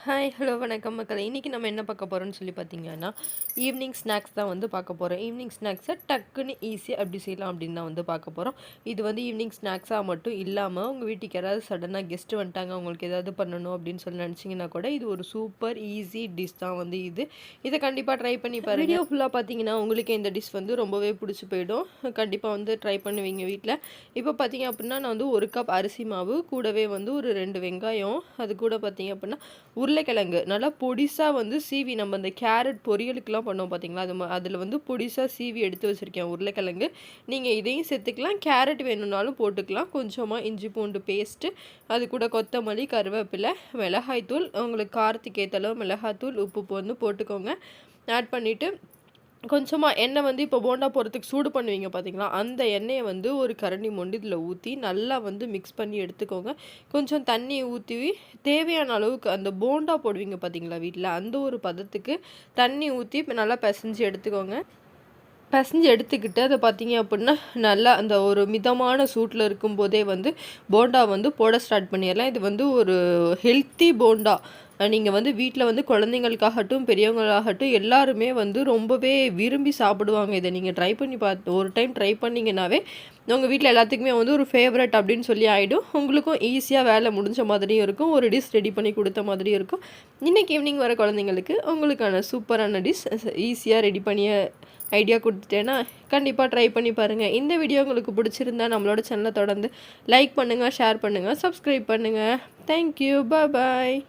Hi hello வணக்கம் மக்களே. இன்றைக்கி நம்ம என்ன பார்க்க போகிறோம்னு சொல்லி பார்த்தீங்கன்னா, ஈவினிங் ஸ்நாக்ஸ் தான் வந்து பார்க்க போகிறோம். ஈவினிங் ஸ்நாக்ஸை டக்குன்னு ஈஸியாக எப்படி செய்யலாம் அப்படின்னு தான் வந்து பார்க்க போகிறோம். இது வந்து ஈவினிங் ஸ்நாக்ஸாக மட்டும் இல்லாமல் உங்கள் வீட்டுக்கு யாராவது சடனாக கெஸ்ட்டு வந்துட்டாங்க, அவங்களுக்கு ஏதாவது பண்ணணும் அப்படின்னு சொல்லி நினச்சிங்கன்னா கூட இது ஒரு சூப்பர் ஈஸி டிஷ் தான் வந்து இது. இதை கண்டிப்பாக ட்ரை பண்ணி பாருங்கள். வீடியோ ஃபுல்லாக பார்த்தீங்கன்னா உங்களுக்கு இந்த டிஷ் வந்து ரொம்பவே பிடிச்சி போயிடும். கண்டிப்பாக வந்து ட்ரை பண்ணுவீங்க வீட்டில். இப்போ பார்த்தீங்க அப்படின்னா நான் வந்து 1 கப் அரிசி மாவு கூடவே வந்து ஒரு 2 வெங்காயம், அது கூட பார்த்தீங்க அப்படின்னா உருளைக்கிழங்கு நல்லா பொடிசாக வந்து சீவி, நம்ம இந்த கேரட் பொரியலுக்குலாம் பண்ணோம் பார்த்தீங்களா, அதில் வந்து பொடிசாக சீவி எடுத்து வச்சுருக்கேன் உருளைக்கிழங்கு. நீங்கள் இதையும் சேர்த்துக்கலாம், கேரட் வேணும்னாலும் போட்டுக்கலாம். கொஞ்சமாக இஞ்சி பூண்டு பேஸ்ட்டு, அது கூட கொத்தமல்லி, கருவேப்பிலை, மிளகாய்த்தூள், உங்களுக்கு காரத்துக்கு ஏற்ற அளவு மிளகாய்த்தூள், உப்பு வந்து போட்டுக்கோங்க. ஆட் பண்ணிவிட்டு கொஞ்சமாக எண்ணெய் வந்து இப்போ போண்டா போடுறதுக்கு சூடு பண்ணுவீங்க பார்த்தீங்களா, அந்த எண்ணெயை வந்து ஒரு கரண்டி மொண்டு இதில் ஊற்றி நல்லா வந்து மிக்ஸ் பண்ணி எடுத்துக்கோங்க. கொஞ்சம் தண்ணி ஊற்றி தேவையான அளவுக்கு அந்த போண்டா போடுவீங்க பார்த்தீங்களா வீட்டில், அந்த ஒரு பதத்துக்கு தண்ணி ஊற்றி நல்லா பிசைஞ்சு எடுத்துக்கோங்க. பிசைஞ்சு எடுத்துக்கிட்டு அதை பார்த்தீங்க அப்படின்னா நல்லா அந்த ஒரு மிதமான சூட்டில் இருக்கும்போதே வந்து போண்டா வந்து போட ஸ்டார்ட் பண்ணிடலாம். இது வந்து ஒரு ஹெல்த்தி போண்டா. நீங்கள் வந்து வீட்டில் வந்து குழந்தைங்களுக்காகட்டும் பெரியவங்களாகட்டும் எல்லாருமே வந்து ரொம்பவே விரும்பி சாப்பிடுவாங்க. இதை நீங்கள் ட்ரை பண்ணி ஒரு டைம் ட்ரை பண்ணிங்கன்னாவே உங்கள் வீட்டில் எல்லாத்துக்குமே வந்து ஒரு ஃபேவரட் அப்படின்னு சொல்லி ஆகிடும். உங்களுக்கும் ஈஸியாக வேலை முடிஞ்ச மாதிரியும் இருக்கும், ஒரு டிஷ் ரெடி பண்ணி கொடுத்த மாதிரியும் இருக்கும். இன்றைக்கி ஈவினிங் வர குழந்தைங்களுக்கு உங்களுக்கான சூப்பரான டிஷ் ஈஸியாக ரெடி பண்ணிய ஐடியா கொடுத்துட்டேன்னா கண்டிப்பாக ட்ரை பண்ணி பாருங்கள். இந்த வீடியோ உங்களுக்கு பிடிச்சிருந்தா நம்மளோட சேனலை தொடர்ந்து லைக் பண்ணுங்கள், ஷேர் பண்ணுங்கள், சப்ஸ்கிரைப் பண்ணுங்கள். தேங்க்யூ, பாய்.